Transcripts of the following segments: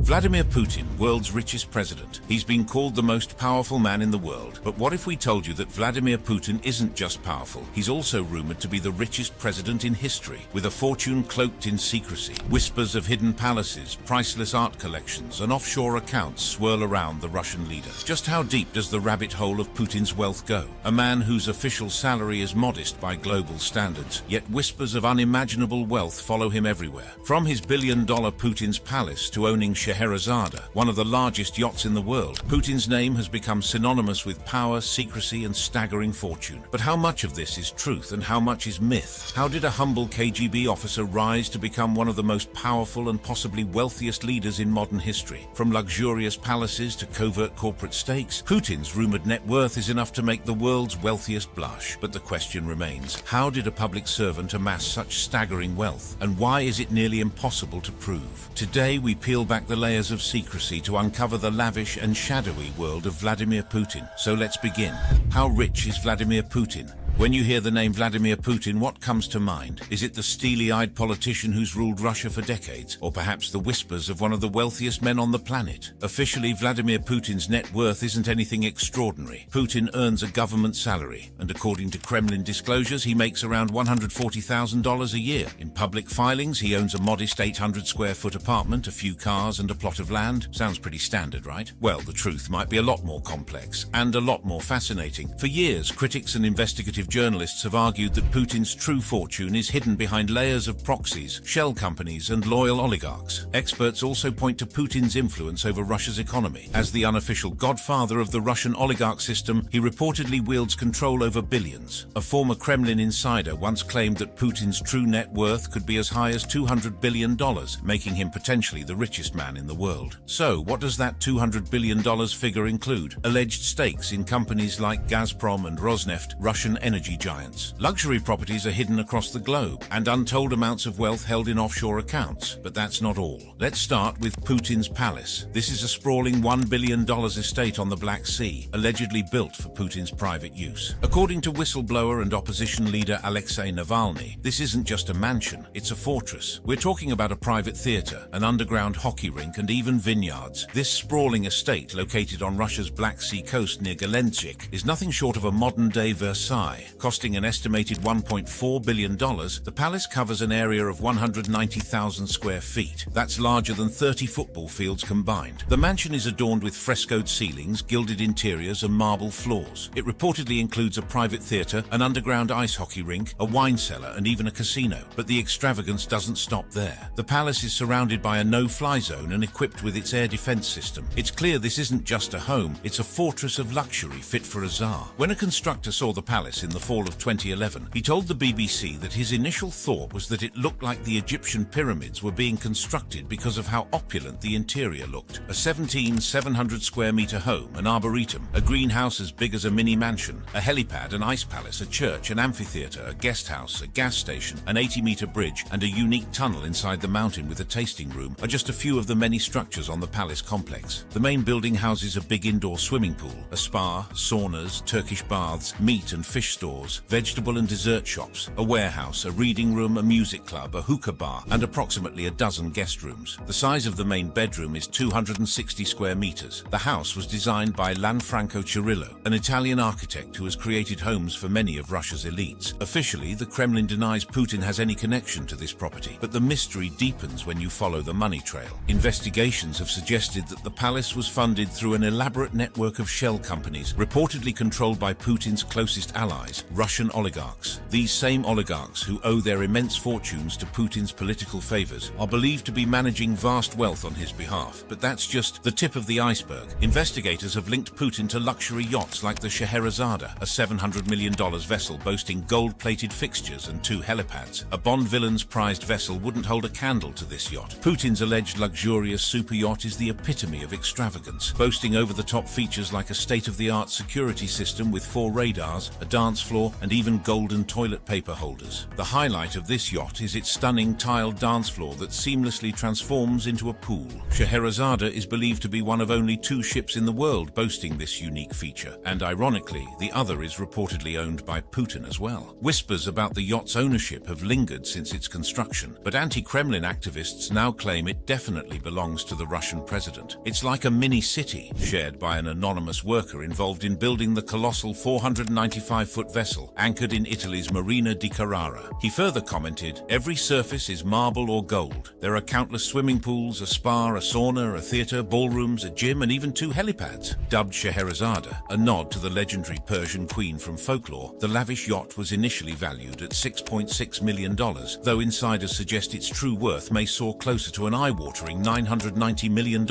Vladimir Putin, world's richest president. He's been called the most powerful man in the world. But what if we told you that Vladimir Putin isn't just powerful? He's also rumored to be the richest president in history, with a fortune cloaked in secrecy. Whispers of hidden palaces, priceless art collections, and offshore accounts swirl around the Russian leader. Just how deep does the rabbit hole of Putin's wealth go? A man whose official salary is modest by global standards, yet whispers of unimaginable wealth follow him everywhere. From his billion-dollar Putin's palace to owning Scheherazade, one of the largest yachts in the world, Putin's name has become synonymous with power, secrecy, and staggering fortune. But how much of this is truth and how much is myth? How did a humble KGB officer rise to become one of the most powerful and possibly wealthiest leaders in modern history? From luxurious palaces to covert corporate stakes, Putin's rumored net worth is enough to make the world's wealthiest blush. But the question remains, how did a public servant amass such staggering wealth? And why is it nearly impossible to prove? Today we peel back the layers of secrecy to uncover the lavish and shadowy world of Vladimir Putin. So let's begin. How rich is Vladimir Putin? When you hear the name Vladimir Putin, what comes to mind? Is it the steely-eyed politician who's ruled Russia for decades? Or perhaps the whispers of one of the wealthiest men on the planet? Officially, Vladimir Putin's net worth isn't anything extraordinary. Putin earns a government salary, and according to Kremlin disclosures, he makes around $140,000 a year. In public filings, he owns a modest 800-square-foot apartment, a few cars, and a plot of land. Sounds pretty standard, right? Well, the truth might be a lot more complex, and a lot more fascinating. For years, critics and investigative journalists have argued that Putin's true fortune is hidden behind layers of proxies, shell companies, and loyal oligarchs. Experts also point to Putin's influence over Russia's economy. As the unofficial godfather of the Russian oligarch system, he reportedly wields control over billions. A former Kremlin insider once claimed that Putin's true net worth could be as high as $200 billion, making him potentially the richest man in the world. So, what does that $200 billion figure include? Alleged stakes in companies like Gazprom and Rosneft, Russian energy giants. Luxury properties are hidden across the globe, and untold amounts of wealth held in offshore accounts. But that's not all. Let's start with Putin's palace. This is a sprawling $1 billion estate on the Black Sea, allegedly built for Putin's private use. According to whistleblower and opposition leader Alexei Navalny, this isn't just a mansion, it's a fortress. We're talking about a private theater, an underground hockey rink, and even vineyards. This sprawling estate, located on Russia's Black Sea coast near Gelendzhik, is nothing short of a modern-day Versailles. Costing an estimated $1.4 billion, the palace covers an area of 190,000 square feet. That's larger than 30 football fields combined. The mansion is adorned with frescoed ceilings, gilded interiors, and marble floors. It reportedly includes a private theater, an underground ice hockey rink, a wine cellar, and even a casino. But the extravagance doesn't stop there. The palace is surrounded by a no-fly zone and equipped with its air defense system. It's clear this isn't just a home, it's a fortress of luxury fit for a czar. When a constructor saw the palace in the fall of 2011, he told the BBC that his initial thought was that it looked like the Egyptian pyramids were being constructed because of how opulent the interior looked. A 700 square meter home, an arboretum, a greenhouse as big as a mini mansion, a helipad, an ice palace, a church, an amphitheater, a guest house, a gas station, an 80-meter bridge, and a unique tunnel inside the mountain with a tasting room are just a few of the many structures on the palace complex. The main building houses a big indoor swimming pool, a spa, saunas, Turkish baths, meat and fish stores, vegetable and dessert shops, a warehouse, a reading room, a music club, a hookah bar, and approximately a dozen guest rooms. The size of the main bedroom is 260 square meters. The house was designed by Lanfranco Cirillo, an Italian architect who has created homes for many of Russia's elites. Officially, the Kremlin denies Putin has any connection to this property, but the mystery deepens when you follow the money trail. Investigations have suggested that the palace was funded through an elaborate network of shell companies, reportedly controlled by Putin's closest allies, Russian oligarchs. These same oligarchs, who owe their immense fortunes to Putin's political favors, are believed to be managing vast wealth on his behalf. But that's just the tip of the iceberg. Investigators have linked Putin to luxury yachts like the Scheherazade, a $700 million vessel boasting gold-plated fixtures and 2 helipads. A Bond villain's prized vessel wouldn't hold a candle to this yacht. Putin's alleged luxurious super yacht is the epitome of extravagance, boasting over-the-top features like a state-of-the-art security system with 4 radars, a dance dance floor, and even golden toilet paper holders. The highlight of this yacht is its stunning tiled dance floor that seamlessly transforms into a pool. Scheherazade is believed to be one of only 2 ships in the world boasting this unique feature, and ironically, the other is reportedly owned by Putin as well. Whispers about the yacht's ownership have lingered since its construction, but anti-Kremlin activists now claim it definitely belongs to the Russian president. It's like a mini-city, shared by an anonymous worker involved in building the colossal 495-foot vessel anchored in Italy's Marina di Carrara. He further commented, "Every surface is marble or gold. There are countless swimming pools, a spa, a sauna, a theatre, ballrooms, a gym, and even 2 helipads." Dubbed Scheherazade, a nod to the legendary Persian queen from folklore, the lavish yacht was initially valued at $6.6 million, though insiders suggest its true worth may soar closer to an eye-watering $990 million.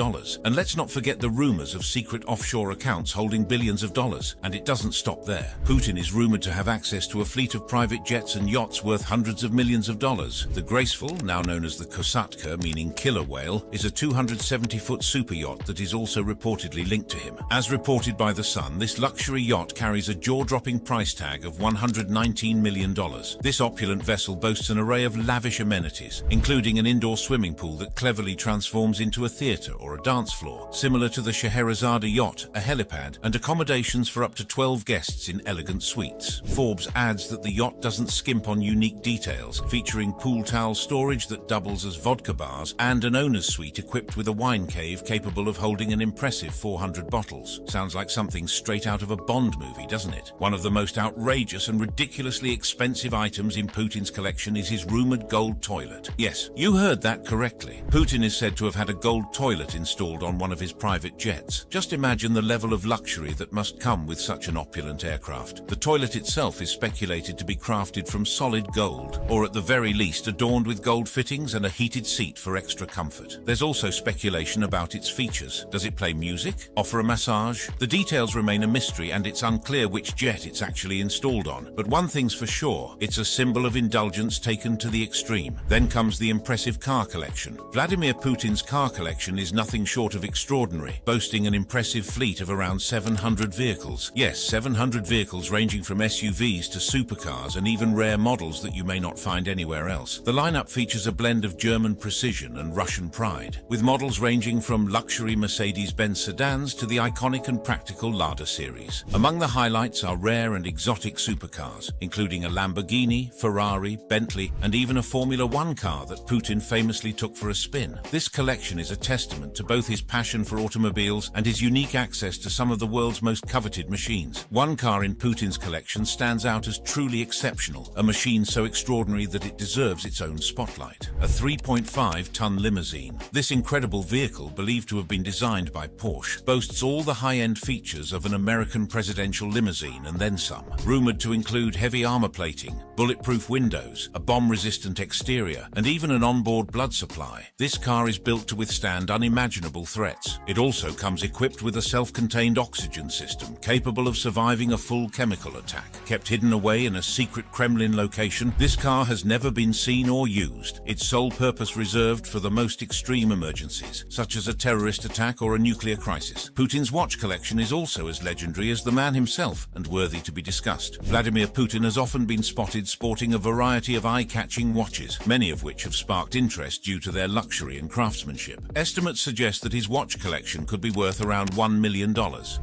And let's not forget the rumors of secret offshore accounts holding billions of dollars. And it doesn't stop there. Putin is rumored to have access to a fleet of private jets and yachts worth hundreds of millions of dollars. The Graceful, now known as the Kosatka, meaning killer whale, is a 270-foot super yacht that is also reportedly linked to him. As reported by The Sun, this luxury yacht carries a jaw-dropping price tag of $119 million. This opulent vessel boasts an array of lavish amenities, including an indoor swimming pool that cleverly transforms into a theatre or a dance floor, similar to the Scheherazade yacht, a helipad, and accommodations for up to 12 guests in elegant suites. Forbes adds that the yacht doesn't skimp on unique details, featuring pool towel storage that doubles as vodka bars and an owner's suite equipped with a wine cave capable of holding an impressive 400 bottles. Sounds like something straight out of a Bond movie, doesn't it? One of the most outrageous and ridiculously expensive items in Putin's collection is his rumored gold toilet. Yes, you heard that correctly. Putin is said to have had a gold toilet installed on one of his private jets. Just imagine the level of luxury that must come with such an opulent aircraft. The toilet itself is speculated to be crafted from solid gold, or at the very least adorned with gold fittings and a heated seat for extra comfort. There's also speculation about its features. Does it play music? Offer a massage? The details remain a mystery, and it's unclear which jet it's actually installed on. But one thing's for sure, it's a symbol of indulgence taken to the extreme. Then comes the impressive car collection. Vladimir Putin's car collection is nothing short of extraordinary, boasting an impressive fleet of around 700 vehicles. Yes, 700 vehicles ranging from SUVs to supercars and even rare models that you may not find anywhere else. The lineup features a blend of German precision and Russian pride, with models ranging from luxury Mercedes-Benz sedans to the iconic and practical Lada series. Among the highlights are rare and exotic supercars, including a Lamborghini, Ferrari, Bentley, and even a Formula One car that Putin famously took for a spin. This collection is a testament to both his passion for automobiles and his unique access to some of the world's most coveted machines. One car in Putin's collection stands out as truly exceptional, a machine so extraordinary that it deserves its own spotlight. A 3.5-ton limousine. This incredible vehicle, believed to have been designed by Porsche, boasts all the high-end features of an American presidential limousine and then some. Rumored to include heavy armor plating, bulletproof windows, a bomb-resistant exterior, and even an onboard blood supply. This car is built to withstand unimaginable threats. It also comes equipped with a self-contained oxygen system capable of surviving a full chemical attack. Kept hidden away in a secret Kremlin location, this car has never been seen or used, its sole purpose reserved for the most extreme emergencies, such as a terrorist attack or a nuclear crisis. Putin's watch collection is also as legendary as the man himself and worthy to be discussed. Vladimir Putin has often been spotted sporting a variety of eye-catching watches, many of which have sparked interest due to their luxury and craftsmanship. Estimates suggest that his watch collection could be worth around $1 million.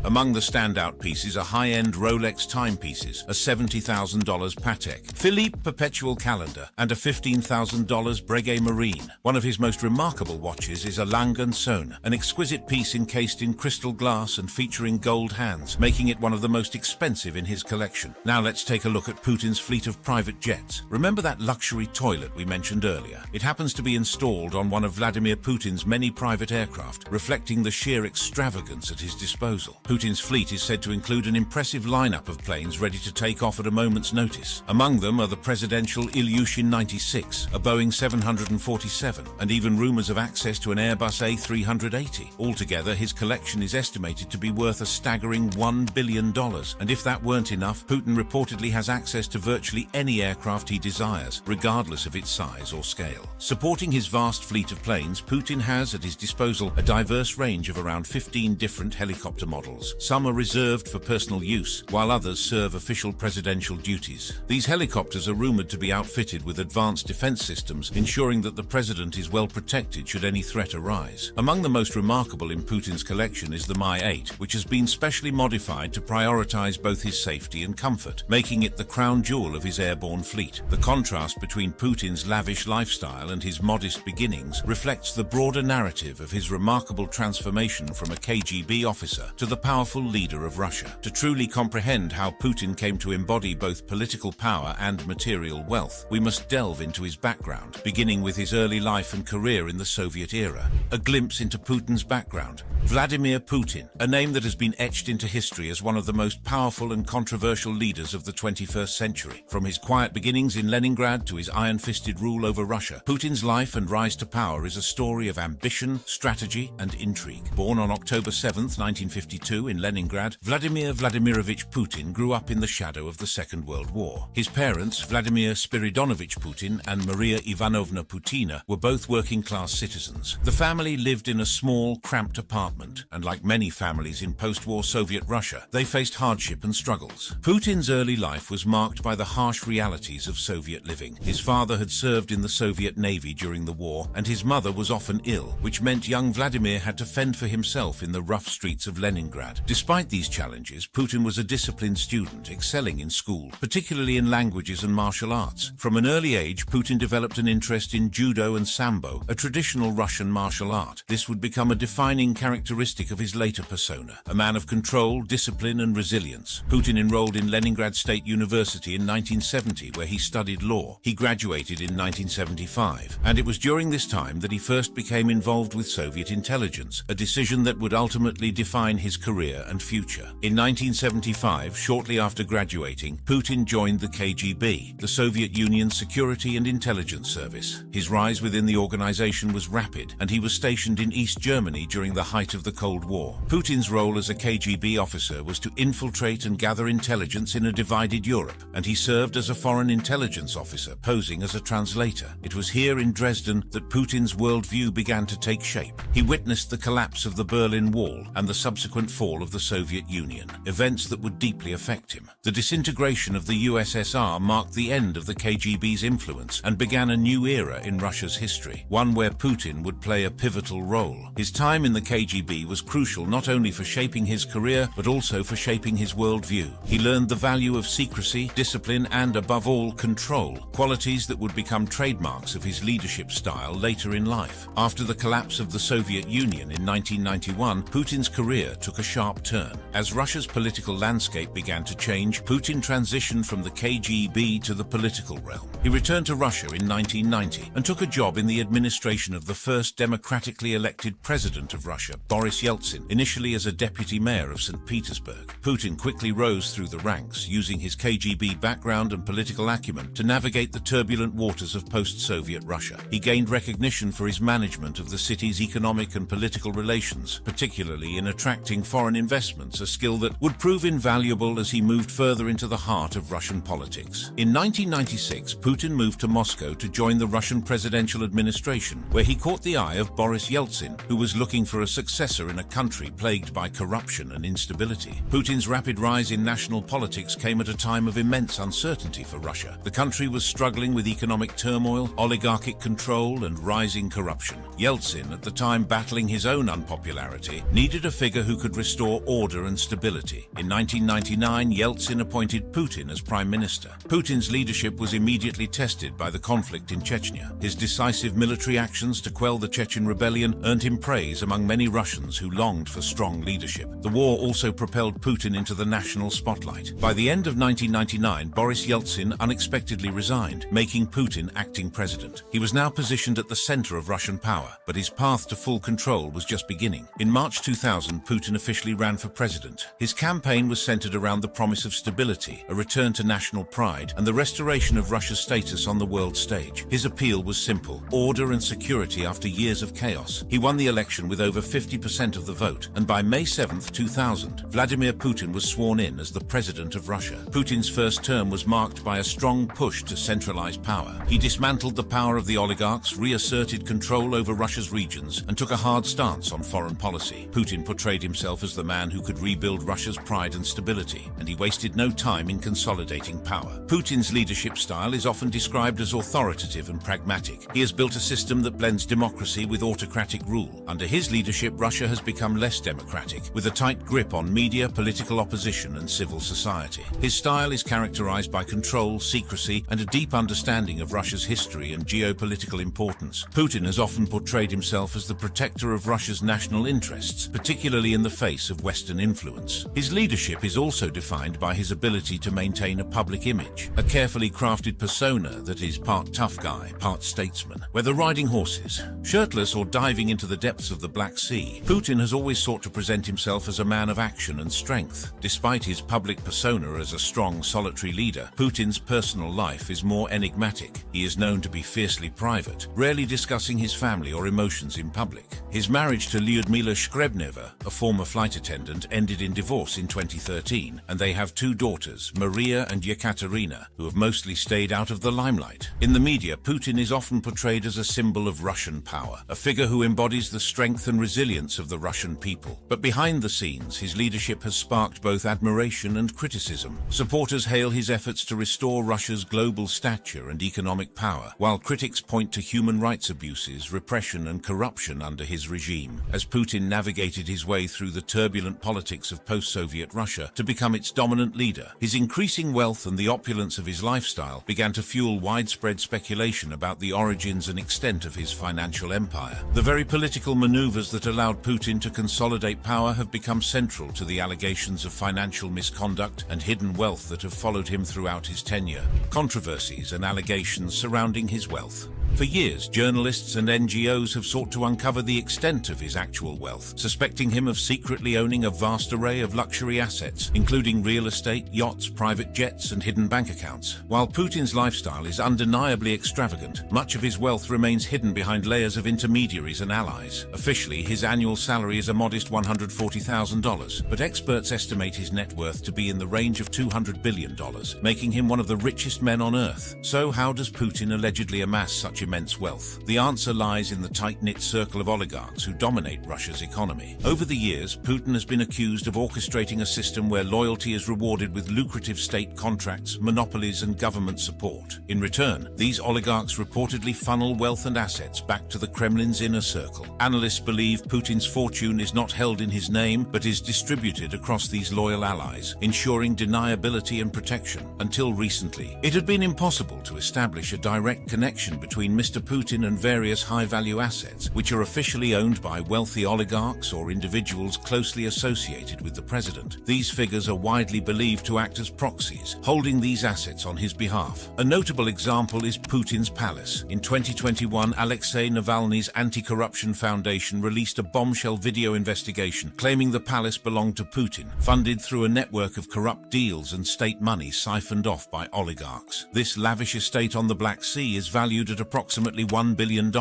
Among the standout pieces are high-end Rolex timepieces, a $70,000 Patek Philippe perpetual calendar, and a $15,000 Breguet Marine. One of his most remarkable watches is a Lange & Söhne, an exquisite piece encased in crystal glass and featuring gold hands, making it one of the most expensive in his collection. Now let's take a look at Putin's fleet of private jets. Remember that luxury toilet we mentioned earlier? It happens to be installed on one of Vladimir Putin's many private aircraft, reflecting the sheer extravagance at his disposal. Putin's fleet is said to include an impressive lineup of planes ready to take off at a moment's notice. Among them are the presidential Ilyushin 96, a Boeing 747, and even rumors of access to an Airbus A380. Altogether, his collection is estimated to be worth a staggering $1 billion, and if that weren't enough, Putin reportedly has access to virtually any aircraft he desires, regardless of its size or scale. Supporting his vast fleet of planes, Putin has at his disposal a diverse range of around 15 different helicopter models. Some are reserved for personal use, while others serve official presidential duties. These helicopters are rumored to be outfitted with advanced defense systems, ensuring that the president is well protected should any threat arise. Among the most remarkable in Putin's collection is the Mi-8, which has been specially modified to prioritize both his safety and comfort, making it the crown jewel of his airborne fleet. The contrast between Putin's lavish lifestyle and his modest beginnings reflects the broader narrative of his remarkable transformation from a KGB officer to the powerful leader of Russia. To truly comprehend how Putin came to embody both political power and material wealth, we must delve into his background, beginning with his early life and career in the Soviet era. A glimpse into Putin's background. Vladimir Putin, a name that has been etched into history as one of the most powerful and controversial leaders of the 21st century. From his quiet beginnings in Leningrad to his iron-fisted rule over Russia, Putin's life and rise to power is a story of ambition, strategy, and intrigue. Born on October 7, 1952 in Leningrad, Vladimir Vladimirovich Putin grew up in the shadow of the Second World War. His parents, Vladimir Spiridonovich Putin and Maria Ivanovna Putina, were both working-class citizens. The family lived in a small, cramped apartment, and like many families in post-war Soviet Russia, they faced hardship and struggles. Putin's early life was marked by the harsh realities of Soviet living. His father had served in the Soviet Navy during the war, and his mother was often ill, which meant young Vladimir had to fend for himself in the rough streets of Leningrad. Despite these challenges, Putin was a disciplined student, excelling in school, particularly in languages and martial arts. From an early age, Putin developed an interest in judo and sambo, a traditional Russian martial art. This would become a defining characteristic of his later persona, a man of control, discipline, and resilience. Putin enrolled in Leningrad State University in 1970, where he studied law. He graduated in 1975, and it was during this time that he first became involved with Soviet intelligence, a decision that would ultimately define his career and future. In 1975, shortly after graduating, Putin joined the KGB, the Soviet Union's security and intelligence service. His rise within the organization was rapid, and he was stationed in East Germany during the height of the Cold War. Putin's role as a KGB officer was to infiltrate and gather intelligence in a divided Europe, and he served as a foreign intelligence officer, posing as a translator. It was here in Dresden that Putin's worldview began to take shape. He witnessed the collapse of the Berlin Wall and the subsequent fall of the Soviet Union, events that would deeply affect him. The disintegration of the USSR marked the end of the KGB's influence and began a new era in Russia's history, one where Putin would play a pivotal role. His time in the KGB was crucial not only for shaping his career, but also for shaping his worldview. He learned the value of secrecy, discipline, and above all, control, qualities that would become trademarks of his leadership style later in life. After the collapse of the Soviet Union in 1991, Putin's career took a sharp turn. As Russia's political landscape began to change, Putin transitioned from the KGB to the political realm. He returned to Russia in 1990 and took a job in the administration of the first democratically elected president of Russia, Boris Yeltsin, initially as a deputy mayor of St. Petersburg. Putin quickly rose through the ranks, using his KGB background and political acumen to navigate the turbulent waters of post-Soviet Russia. He gained recognition for his management of the city's economic and political relations, particularly in attracting foreign investments, a skill that would prove invaluable as he moved further into the heart of Russian politics. In 1996, Putin moved to Moscow to join the Russian presidential administration, where he caught the eye of Boris Yeltsin, who was looking for a successor in a country plagued by corruption and instability. Putin's rapid rise in national politics came at a time of immense uncertainty for Russia. The country was struggling with economic turmoil, oligarchic control, and rising corruption. Yeltsin, at the time battling his own unpopularity, needed a figure who could restore order and stability. In 1999, Yeltsin appointed Putin as prime minister. Putin's leadership was immediately tested by the conflict in Chechnya. His decisive military actions to quell the Chechen rebellion earned him praise among many Russians who longed for strong leadership. The war also propelled Putin into the national spotlight. By the end of 1999, Boris Yeltsin unexpectedly resigned, making Putin acting president. He was now positioned at the center of Russian power, but his path to full control was just beginning. In March 2000, Putin officially ran for president. His campaign was centered around the promise of stability, a return to national pride, and the restoration of Russia's status on the world stage. His appeal was simple: order and security after years of chaos. He won the election with over 50% of the vote, and by May 7, 2000, Vladimir Putin was sworn in as the president of Russia. Putin's first term was marked marked by a strong push to centralize power. He dismantled the power of the oligarchs, reasserted control over Russia's regions, and took a hard stance on foreign policy. Putin portrayed himself as the man who could rebuild Russia's pride and stability, and he wasted no time in consolidating power. Putin's leadership style is often described as authoritative and pragmatic. He has built a system that blends democracy with autocratic rule. Under his leadership, Russia has become less democratic, with a tight grip on media, political opposition, and civil society. His style is characterized by control, secrecy, and a deep understanding of Russia's history and geopolitical importance. Putin has often portrayed himself as the protector of Russia's national interests, particularly in the face of Western influence. His leadership is also defined by his ability to maintain a public image, a carefully crafted persona that is part tough guy, part statesman. Whether riding horses, shirtless, or diving into the depths of the Black Sea, Putin has always sought to present himself as a man of action and strength. Despite his public persona as a strong, solitary leader, Putin's personal life is more enigmatic. He is known to be fiercely private, rarely discussing his family or emotions in public. His marriage to Lyudmila Shkrebneva, a former flight attendant, ended in divorce in 2013, and they have two daughters, Maria and Yekaterina, who have mostly stayed out of the limelight. In the media, Putin is often portrayed as a symbol of Russian power, a figure who embodies the strength and resilience of the Russian people. But behind the scenes, his leadership has sparked both admiration and criticism. Supporters hail his efforts to restore Russia's global stature and economic power, while critics point to human rights abuses, repression, and corruption under his regime. As Putin navigated his way through the turbulent politics of post-Soviet Russia to become its dominant leader, his increasing wealth and the opulence of his lifestyle began to fuel widespread speculation about the origins and extent of his financial empire. The very political maneuvers that allowed Putin to consolidate power have become central to the allegations of financial misconduct and hidden wealth that have followed him throughout his tenure. Controversies and allegations surrounding his wealth. For years, journalists and NGOs have sought to uncover the extent of his actual wealth, suspecting him of secretly owning a vast array of luxury assets, including real estate, yachts, private jets, and hidden bank accounts. While Putin's lifestyle is undeniably extravagant, much of his wealth remains hidden behind layers of intermediaries and allies. Officially, his annual salary is a modest $140,000, but experts estimate his net worth to be in the range of $200 billion, making him one of the richest men on Earth. So how does Putin allegedly amass such immense wealth? The answer lies in the tight-knit circle of oligarchs who dominate Russia's economy. Over the years, Putin has been accused of orchestrating a system where loyalty is rewarded with lucrative state contracts, monopolies, and government support. In return, these oligarchs reportedly funnel wealth and assets back to the Kremlin's inner circle. Analysts believe Putin's fortune is not held in his name, but is distributed across these loyal allies, ensuring deniability and protection. Until recently, it had been impossible to establish a direct connection between Mr. Putin and various high-value assets, which are officially owned by wealthy oligarchs or individuals closely associated with the president. These figures are widely believed to act as proxies, holding these assets on his behalf. A notable example is Putin's palace. In 2021, Alexei Navalny's Anti-Corruption Foundation released a bombshell video investigation claiming the palace belonged to Putin, funded through a network of corrupt deals and state money siphoned off by oligarchs. This lavish estate on the Black Sea is valued at approximately $1 billion,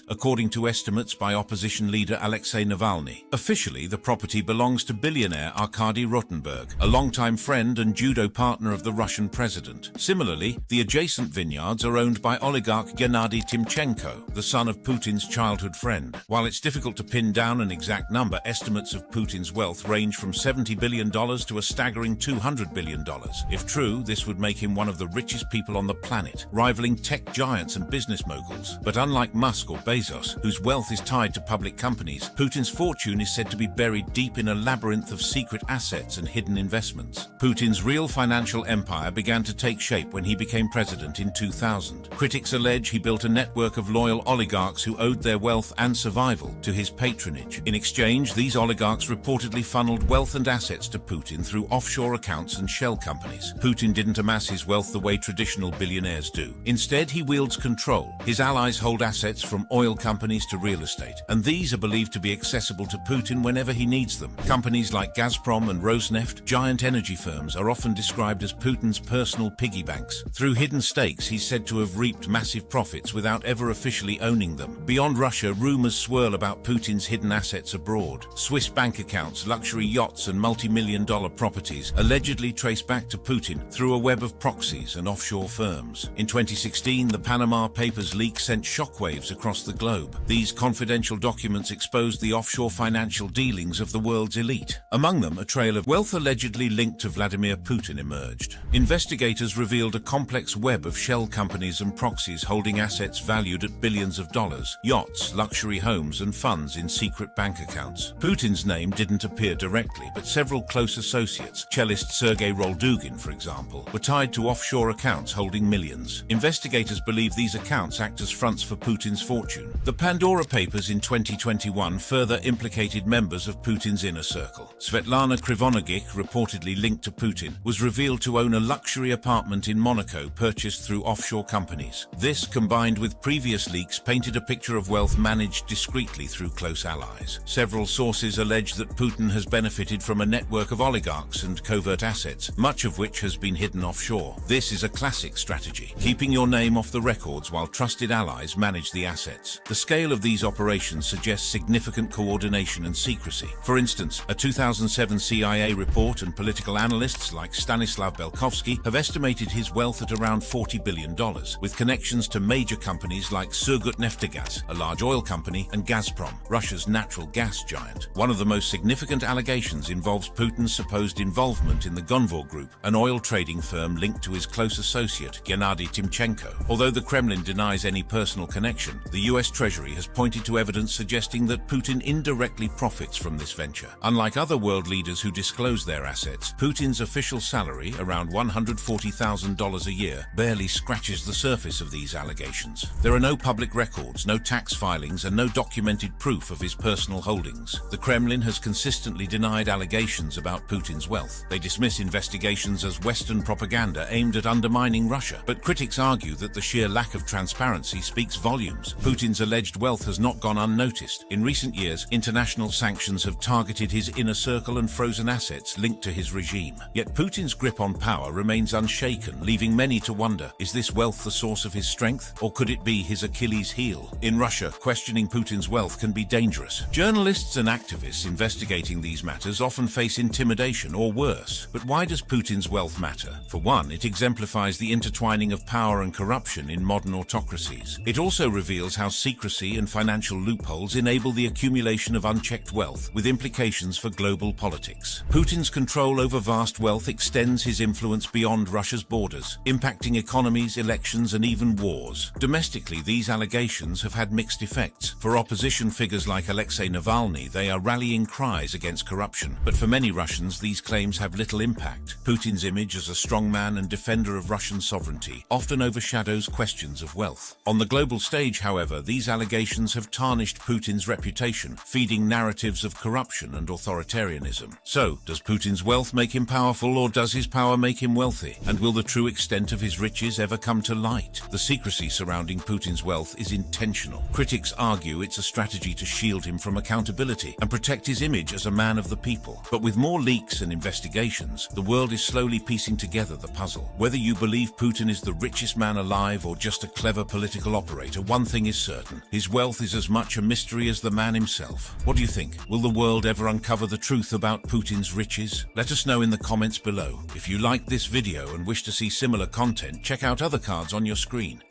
according to estimates by opposition leader Alexei Navalny. Officially, the property belongs to billionaire Arkady Rotenberg, a longtime friend and judo partner of the Russian president. Similarly, the adjacent vineyards are owned by oligarch Gennady Timchenko, the son of Putin's childhood friend. While it's difficult to pin down an exact number, estimates of Putin's wealth range from $70 billion to a staggering $200 billion. If true, this would make him one of the richest people on the planet, rivaling tech giants and business moguls. But unlike Musk or Bezos, whose wealth is tied to public companies, Putin's fortune is said to be buried deep in a labyrinth of secret assets and hidden investments. Putin's real financial empire began to take shape when he became president in 2000. Critics allege he built a network of loyal oligarchs who owed their wealth and survival to his patronage. In exchange, these oligarchs reportedly funneled wealth and assets to Putin through offshore accounts and shell companies. Putin didn't amass his wealth the way traditional billionaires do. Instead, he wields control. His allies hold assets from oil companies to real estate, and these are believed to be accessible to Putin whenever he needs them. Companies like Gazprom and Rosneft, giant energy firms, are often described as Putin's personal piggy banks. Through hidden stakes, he's said to have reaped massive profits without ever officially owning them. Beyond Russia, rumors swirl about Putin's hidden assets abroad. Swiss bank accounts, luxury yachts, and multi-million-dollar properties allegedly trace back to Putin through a web of proxies and offshore firms. In 2016, the Panama Papers leak sent shockwaves across the globe. These confidential documents exposed the offshore financial dealings of the world's elite. Among them, a trail of wealth allegedly linked to Vladimir Putin emerged. Investigators revealed a complex web of shell companies and proxies holding assets valued at billions of dollars, yachts, luxury homes, and funds in secret bank accounts. Putin's name didn't appear directly, but several close associates, cellist Sergei Roldugin, for example, were tied to offshore accounts holding millions. Investigators believe these accounts act as fronts for Putin's fortune. The Pandora Papers in 2021 further implicated members of Putin's inner circle. Svetlana Krivonogic, reportedly linked to Putin, was revealed to own a luxury apartment in Monaco purchased through offshore companies. This, combined with previous leaks, painted a picture of wealth managed discreetly through close allies. Several sources allege that Putin has benefited from a network of oligarchs and covert assets, much of which has been hidden offshore. This is a classic strategy, keeping your name off the records while trusted allies manage the assets. The scale of these operations suggests significant coordination and secrecy. For instance, a 2007 CIA report and political analysts like Stanislav Belkovsky have estimated his wealth at around $40 billion, with connections to major companies like Surgutneftgaz, a large oil company, and Gazprom, Russia's natural gas giant. One of the most significant allegations involves Putin's supposed involvement in the Gonvor Group, an oil trading firm linked to his close associate, Gennady Timchenko. Although the Kremlin denies any personal connection, the US Treasury has pointed to evidence suggesting that Putin indirectly profits from this venture. Unlike other world leaders who disclose their assets, Putin's official salary, around $140,000 a year, barely scratches the surface of these allegations. There are no public records, no tax filings, and no documented proof of his personal holdings. The Kremlin has consistently denied allegations about Putin's wealth. They dismiss investigations as Western propaganda aimed at undermining Russia. But critics argue that the sheer lack of transparency speaks volumes. Putin's alleged wealth has not gone unnoticed. In recent years, international sanctions have targeted his inner circle and frozen assets linked to his regime. Yet Putin's grip on power remains unshaken, leaving many to wonder, is this wealth the source of his strength, or could it be his Achilles heel? In Russia, questioning Putin's wealth can be dangerous. Journalists and activists investigating these matters often face intimidation or worse. But why does Putin's wealth matter? For one, it exemplifies the intertwining of power and corruption in modern autocracies. It also reveals how secrecy and financial loopholes enable the accumulation of unchecked wealth, with implications for global politics. Putin's control over vast wealth extends his influence beyond Russia's borders, impacting economies, elections, and even wars. Domestically, these allegations have had mixed effects. For opposition figures like Alexei Navalny, they are rallying cries against corruption. But for many Russians, these claims have little impact. Putin's image as a strongman and defender of Russian sovereignty often overshadows questions of wealth. On the global stage, however, these allegations have tarnished Putin's reputation, feeding narratives of corruption and authoritarianism. So, does Putin's wealth make him powerful, or does his power make him wealthy? And will the true extent of his riches ever come to light? The secrecy surrounding Putin's wealth is intentional. Critics argue it's a strategy to shield him from accountability and protect his image as a man of the people. But with more leaks and investigations, the world is slowly piecing together the puzzle. Whether you believe Putin is the richest man alive or just a clever political operator, one thing is certain: his wealth is as much a mystery as the man himself. What do you think? Will the world ever uncover the truth about Putin's riches? Let us know in the comments below. If you liked this video and wish to see similar content, check out other cards on your screen.